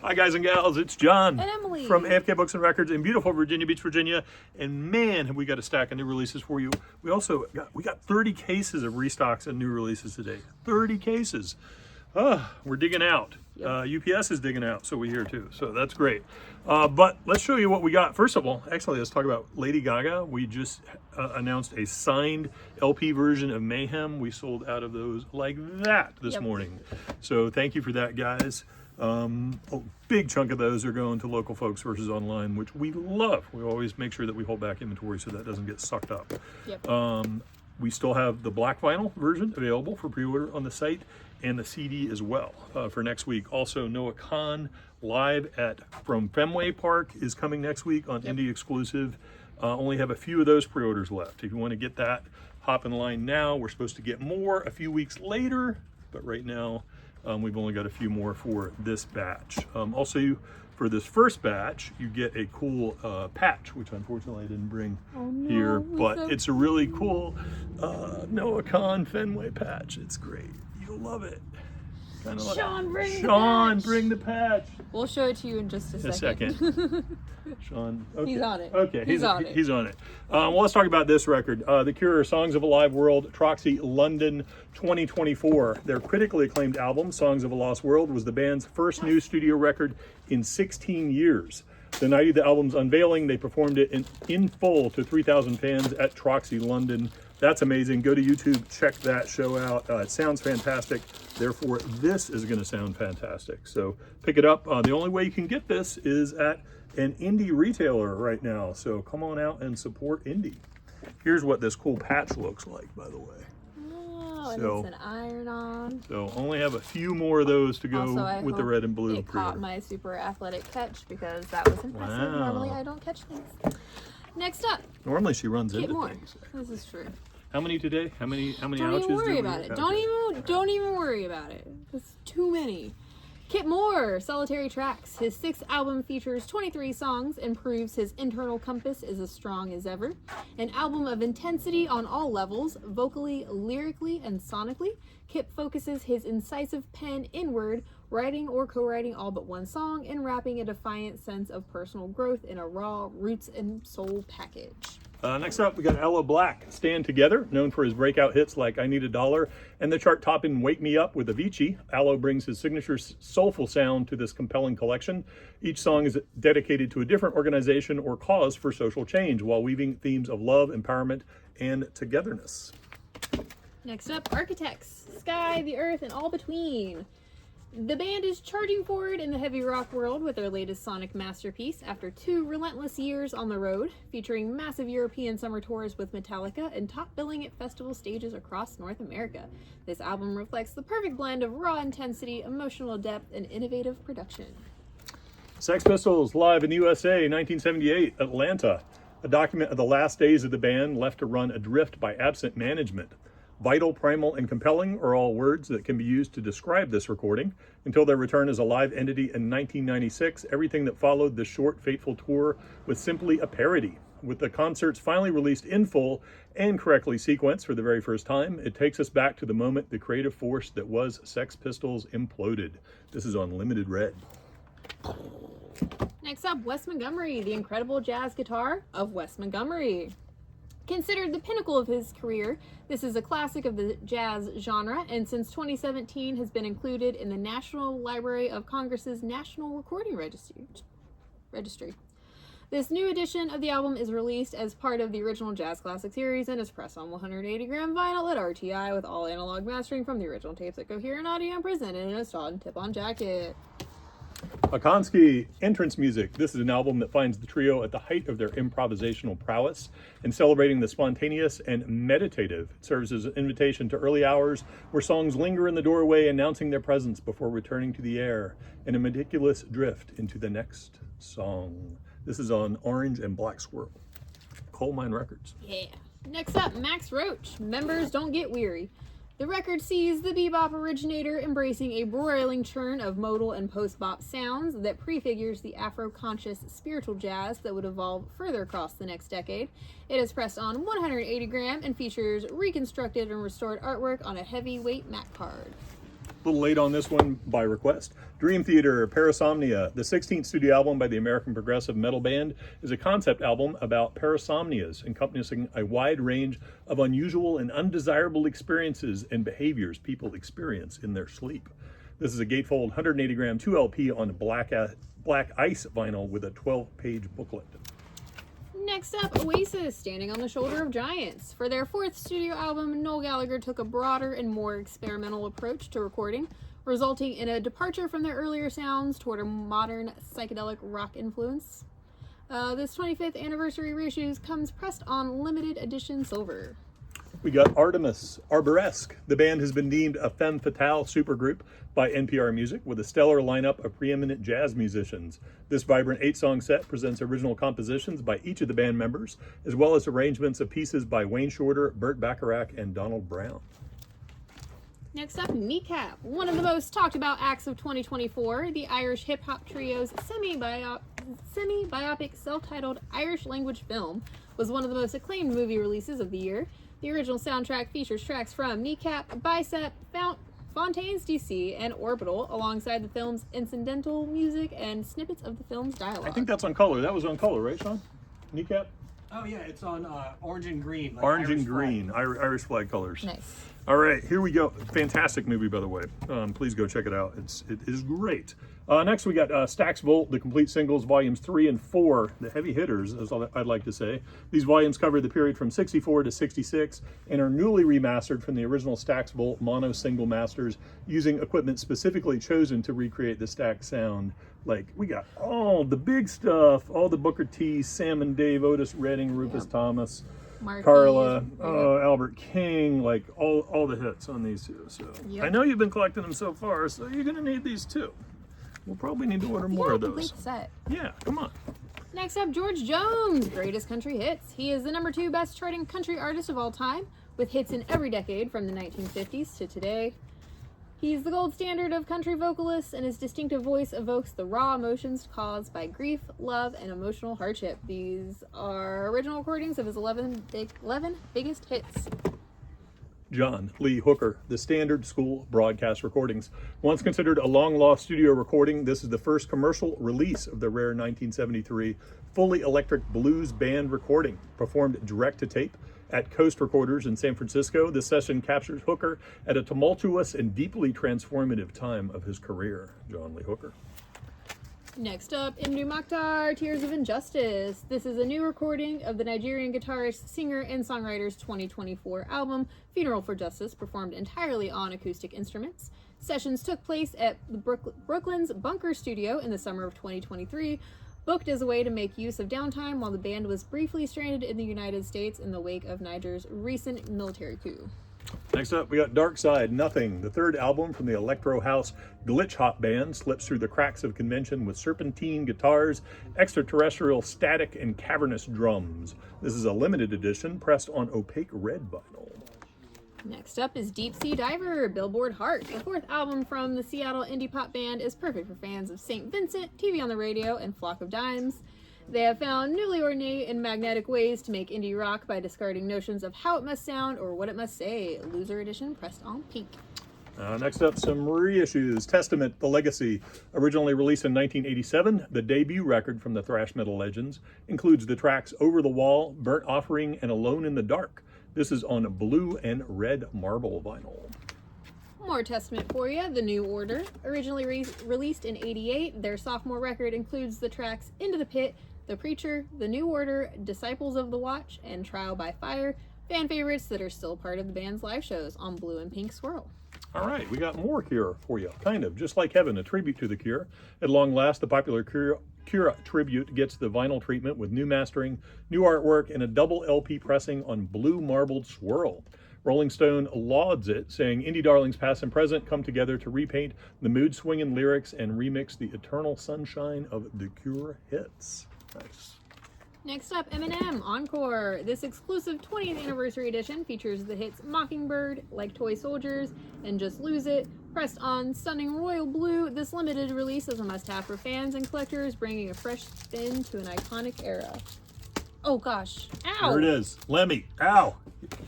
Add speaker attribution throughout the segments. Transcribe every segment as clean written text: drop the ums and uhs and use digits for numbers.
Speaker 1: Hi guys and gals, it's John
Speaker 2: and Emily
Speaker 1: from AFK Books and Records in beautiful Virginia Beach, Virginia. And man, have we got a stack of new releases for you. We got 30 cases of restocks and new releases today. 30 cases. We're digging out.
Speaker 2: Yep.
Speaker 1: UPS is digging out, so we hear too. So that's great. But let's show you what we got. First of all, actually, let's talk about Lady Gaga. We just announced a signed LP version of Mayhem. We sold out of those like that this morning. So thank you for that, guys. A big chunk of those are going to local folks versus online, which we love. We always make sure that we hold back inventory so that doesn't get sucked up.
Speaker 2: Yep.
Speaker 1: We still have the black vinyl version available for pre-order on the site, and the CD as well for next week. Also, Noah Khan live from Fenway Park is coming next week on Indie Exclusive. Only have a few of those pre-orders left. If you want to get that, hop in line now. We're supposed to get more a few weeks later, but right now we've only got a few more for this batch. Also, for this first batch, you get a cool patch, which unfortunately I didn't bring here, but it's a really cool Noah Khan Fenway patch. It's great. You'll love it. Kind of
Speaker 2: Sean,
Speaker 1: bring the patch.
Speaker 2: We'll show it to you in just a second.
Speaker 1: Sean, okay.
Speaker 2: He's on it.
Speaker 1: Okay, he's on it. Well, let's talk about this record. The Cure, Songs of a Live World, Troxy, London 2024. Their critically acclaimed album, Songs of a Lost World, was the band's first new studio record in 16 years. The night of the album's unveiling, they performed it in full to 3,000 fans at Troxy, London. That's amazing. Go to YouTube, check that show out. It sounds fantastic. Therefore, this is going to sound fantastic. So pick it up. The only way you can get this is at an indie retailer right now. So come on out and support indie. Here's what this cool patch looks like, by the way.
Speaker 2: Oh, and it's an iron-on.
Speaker 1: So only have a few more of those to go
Speaker 2: also,
Speaker 1: with the red and blue.
Speaker 2: It caught my super athletic catch because that was impressive.
Speaker 1: Wow.
Speaker 2: Normally I don't catch things. Next up.
Speaker 1: Normally she runs into
Speaker 2: more.
Speaker 1: things.
Speaker 2: This is true.
Speaker 1: How many today? How many
Speaker 2: Don't
Speaker 1: ouches?
Speaker 2: even worry about it. Don't even worry about it. It's too many. Kit Moore, Solitary Tracks. His 6th album features 23 songs and proves his internal compass is as strong as ever. An album of intensity on all levels, vocally, lyrically, and sonically. Kit focuses his incisive pen inward, writing or co-writing all but one song, and rapping a defiant sense of personal growth in a raw, roots and soul package.
Speaker 1: Next up, we got Aloe Black, Stand Together, known for his breakout hits like I Need a Dollar and the chart-topping Wake Me Up with Avicii. Aloe brings his signature soulful sound to this compelling collection. Each song is dedicated to a different organization or cause for social change while weaving themes of love, empowerment, and togetherness.
Speaker 2: Next up, Architects, Sky, the Earth, and All Between. The band is charging forward in the heavy rock world with their latest sonic masterpiece after 2 relentless years on the road, featuring massive European summer tours with Metallica and top billing at festival stages across North America. This album reflects the perfect blend of raw intensity, emotional depth, and innovative production.
Speaker 1: Sex Pistols, live in the USA, 1978, Atlanta. A document of the last days of the band left to run adrift by absent management. Vital, primal, and compelling are all words that can be used to describe this recording. Until their return as a live entity in 1996, everything that followed the short, fateful tour was simply a parody. With the concerts finally released in full and correctly sequenced for the very first time, it takes us back to the moment the creative force that was Sex Pistols imploded. This is on Limited Red.
Speaker 2: Next up, Wes Montgomery, the incredible jazz guitar of Wes Montgomery. Considered the pinnacle of his career, this is a classic of the jazz genre, and since 2017 has been included in the National Library of Congress's National Recording Registry. This new edition of the album is released as part of the original Jazz Classic series and is pressed on 180-gram vinyl at RTI with all analog mastering from the original tapes at Coherent Audio and presented in a installed tip-on jacket.
Speaker 1: Akonsky, Entrance Music. This is an album that finds the trio at the height of their improvisational prowess and celebrating the spontaneous and meditative. It serves as an invitation to early hours where songs linger in the doorway, announcing their presence before returning to the air in a meticulous drift into the next song. This is on Orange and Black Squirrel. Coal Mine Records.
Speaker 2: Yeah. Next up, Max Roach, Members Don't Get Weary. The record sees the bebop originator embracing a broiling churn of modal and post-bop sounds that prefigures the Afro-conscious spiritual jazz that would evolve further across the next decade. It is pressed on 180 gram and features reconstructed and restored artwork on a heavyweight matte card.
Speaker 1: A little late on this one by request. Dream Theater, Parasomnia, the 16th studio album by the American progressive metal band, is a concept album about parasomnias, encompassing a wide range of unusual and undesirable experiences and behaviors people experience in their sleep. This is a gatefold 180 gram 2LP on black ice vinyl with a 12-page booklet.
Speaker 2: Next up, Oasis, Standing on the Shoulder of Giants. For their fourth studio album, Noel Gallagher took a broader and more experimental approach to recording, resulting in a departure from their earlier sounds toward a modern psychedelic rock influence. This 25th anniversary reissues comes pressed on limited edition silver.
Speaker 1: We got Artemis, Arboresque. The band has been deemed a femme fatale supergroup by NPR Music with a stellar lineup of preeminent jazz musicians. This vibrant 8-song set presents original compositions by each of the band members, as well as arrangements of pieces by Wayne Shorter, Burt Bacharach, and Donald Brown.
Speaker 2: Next up, Kneecap, one of the most talked about acts of 2024. The Irish hip-hop trio's semi-biopic self-titled Irish language film was one of the most acclaimed movie releases of the year. The original soundtrack features tracks from Kneecap, Bicep, Fontaines DC, and Orbital, alongside the film's incidental music and snippets of the film's dialogue.
Speaker 1: I think that's on color. That was on color, right, Sean? Kneecap?
Speaker 3: Oh yeah, it's on orange and green. Like
Speaker 1: Orange
Speaker 3: Irish
Speaker 1: and green,
Speaker 3: flag.
Speaker 1: Irish flag colors.
Speaker 2: Nice.
Speaker 1: All right, here we go. Fantastic movie, by the way. Please go check it out. It is great. Next, we got Stax Volt, the complete singles, volumes 3 and 4, the heavy hitters, is all I'd like to say. These volumes cover the period from 64 to 66 and are newly remastered from the original Stax Volt mono single masters using equipment specifically chosen to recreate the Stax sound. Like, we got all the big stuff, all the Booker T, Sam and Dave, Otis Redding, Rufus Thomas,
Speaker 2: Marquis,
Speaker 1: Carla,
Speaker 2: yeah.
Speaker 1: Albert King, like all the hits on these two. So
Speaker 2: Yep.
Speaker 1: I know you've been collecting them so far, so you're gonna need these too. We'll probably need to order more of
Speaker 2: Complete
Speaker 1: those.
Speaker 2: set.
Speaker 1: Yeah, come on.
Speaker 2: Next up, George Jones, Greatest Country Hits. He is the #2 best charting country artist of all time, with hits in every decade from the 1950s to today. He's the gold standard of country vocalists, and his distinctive voice evokes the raw emotions caused by grief, love, and emotional hardship. These are original recordings of his 11 biggest hits.
Speaker 1: John Lee Hooker, the Standard School Broadcast Recordings. Once considered a long-lost studio recording, this is the first commercial release of the rare 1973 fully electric blues band recording, performed direct-to-tape at Coast Recorders in San Francisco. This session captures Hooker at a tumultuous and deeply transformative time of his career. John Lee Hooker.
Speaker 2: Next up, Indu Mokhtar, Tears of Injustice. This is a new recording of the Nigerian guitarist, singer, and songwriter's 2024 album, Funeral for Justice, performed entirely on acoustic instruments. Sessions took place at the Brooklyn's Bunker Studio in the summer of 2023, booked as a way to make use of downtime while the band was briefly stranded in the United States in the wake of Niger's recent military coup.
Speaker 1: Next up, we got Dark Side, Nothing. The third album from the electro house Glitch Hop band slips through the cracks of convention with serpentine guitars, extraterrestrial static, and cavernous drums. This is a limited edition pressed on opaque red vinyl.
Speaker 2: Next up is Deep Sea Diver, Billboard Heart. The fourth album from the Seattle indie pop band is perfect for fans of St. Vincent, TV on the Radio, and Flock of Dimes. They have found newly ornate and magnetic ways to make indie rock by discarding notions of how it must sound or what it must say. Loser edition pressed on pink.
Speaker 1: Next up, some reissues. Testament, The Legacy. Originally released in 1987, the debut record from the thrash metal legends includes the tracks Over the Wall, Burnt Offering, and Alone in the Dark. This is on blue and red marble vinyl.
Speaker 2: More Testament for you, The New Order. Originally released in '88, their sophomore record includes the tracks Into the Pit, The Preacher, The New Order, Disciples of the Watch, and Trial by Fire, fan favorites that are still part of the band's live shows on blue and pink swirl.
Speaker 1: All right, we got more Cure for you. Kind of, just like Heaven, a tribute to the Cure. At long last, the popular Cure tribute gets the vinyl treatment with new mastering, new artwork, and a double LP pressing on blue marbled swirl. Rolling Stone lauds it, saying, "Indie darlings past and present come together to repaint the mood-swinging lyrics and remix the eternal sunshine of the Cure hits." Nice.
Speaker 2: Next up, Eminem Encore. This exclusive 20th anniversary edition features the hits Mockingbird, Like Toy Soldiers, and Just Lose It. Pressed on stunning royal blue, this limited release is a must-have for fans and collectors, bringing a fresh spin to an iconic era. Oh gosh. Ow.
Speaker 1: There it is. Lemmy. Ow.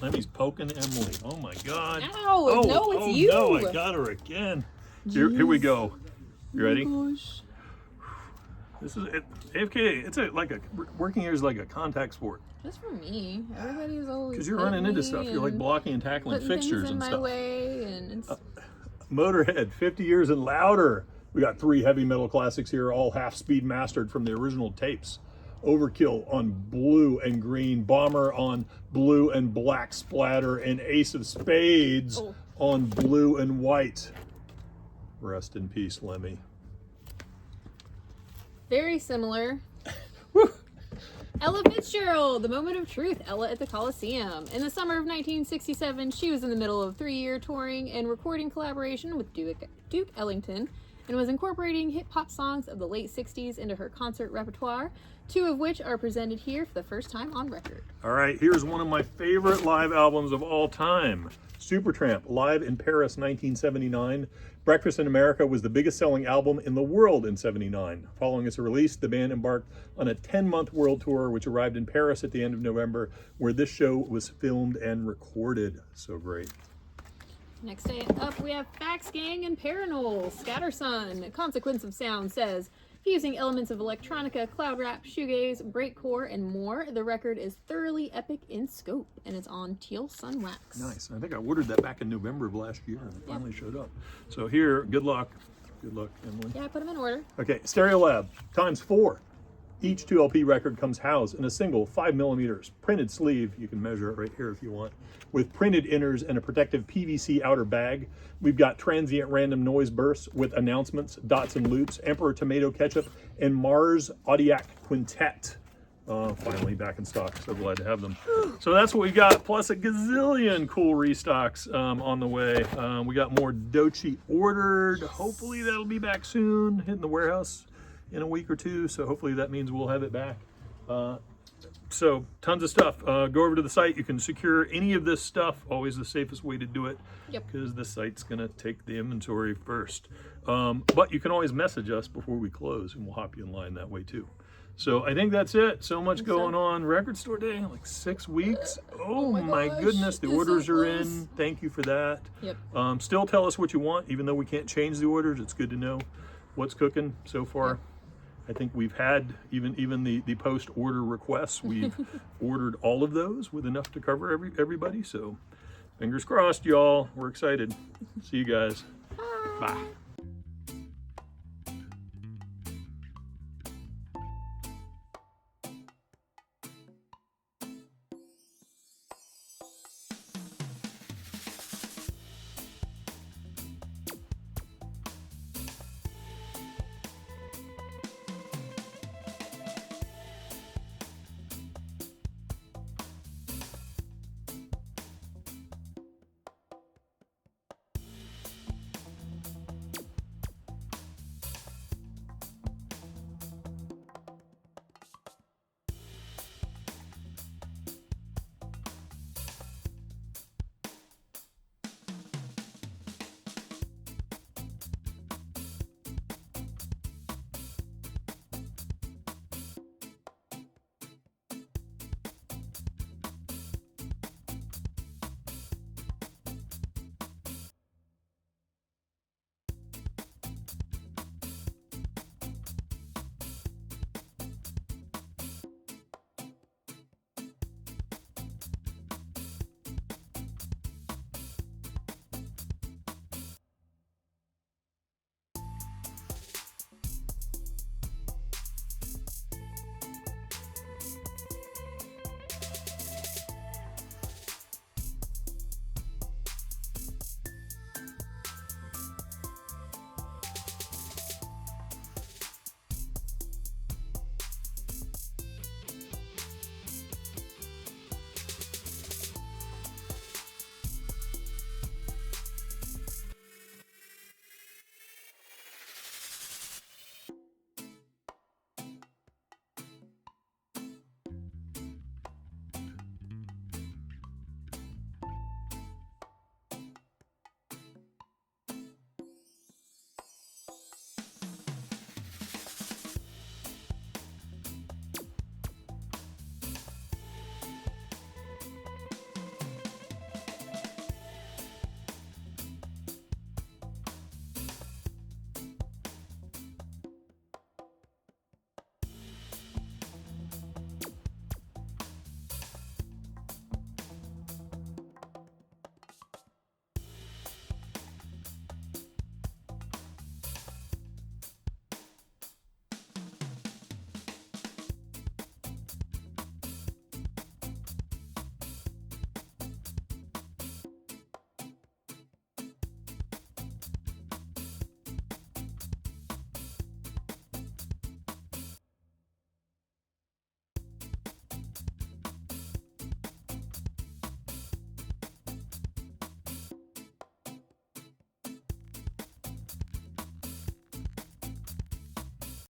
Speaker 1: Lemmy's poking Emily. Oh my God.
Speaker 2: Ow. No, it's you.
Speaker 1: No, I got her again. Here we go. You ready?
Speaker 2: Oh gosh.
Speaker 1: This is it. AFK. It's working here is like a contact sport.
Speaker 2: Just for me. Everybody's always
Speaker 1: Because you're running into stuff. You're like blocking and tackling fixtures and
Speaker 2: my
Speaker 1: stuff.
Speaker 2: Way and it's...
Speaker 1: Motorhead, 50 years and louder. We got 3 heavy metal classics here, all half-speed mastered from the original tapes. Overkill on blue and green, Bomber on blue and black splatter, and Ace of Spades on blue and white. Rest in peace, Lemmy.
Speaker 2: Very similar. Ella Fitzgerald, The Moment of Truth, Ella at the Coliseum. In the summer of 1967, she was in the middle of 3-year touring and recording collaboration with Duke Ellington, and was incorporating hip-hop songs of the late 60s into her concert repertoire, 2 of which are presented here for the first time on record.
Speaker 1: All right, here's one of my favorite live albums of all time. Supertramp, live in Paris, 1979. Breakfast in America was the biggest selling album in the world in '79. Following its release, the band embarked on a 10-month world tour, which arrived in Paris at the end of November, where this show was filmed and recorded. So great.
Speaker 2: Next day up, we have Fax Gang and Paranol. Scattersun, Consequence of Sound says, fusing elements of electronica, cloud rap, shoegaze, breakcore, and more, the record is thoroughly epic in scope, and it's on Teal Sunwax.
Speaker 1: Nice. I think I ordered that back in November of last year, and it finally showed up. So here, good luck. Good luck, Emily.
Speaker 2: Yeah, I put them in order.
Speaker 1: Okay, Stereolab ×4. Each 2LP record comes housed in a single 5mm printed sleeve. You can measure it right here if you want. With printed inners and a protective PVC outer bag. We've got transient random noise bursts with announcements, dots and loops, Emperor Tomato Ketchup, and Mars Audiac Quintet. Finally back in stock. So glad to have them. So that's what we got, plus a gazillion cool restocks on the way. We got more Dochi ordered. Hopefully that'll be back soon, hitting the warehouse in a week or 2. So hopefully that means we'll have it back. So tons of stuff. Go over to the site. You can secure any of this stuff. Always the safest way to do it.
Speaker 2: Yep.
Speaker 1: Because the site's going to take the inventory first. But you can always message us before we close, and we'll hop you in line that way too. So I think that's it. So much going on. Record store day, like 6 weeks. Oh my goodness, the orders are in. Thank you for that.
Speaker 2: Yep.
Speaker 1: Still tell us what you want, even though we can't change the orders. It's good to know what's cooking so far. Yep. I think we've had even the post-order requests. We've ordered all of those with enough to cover everybody. So fingers crossed, y'all. We're excited. See you guys. Bye.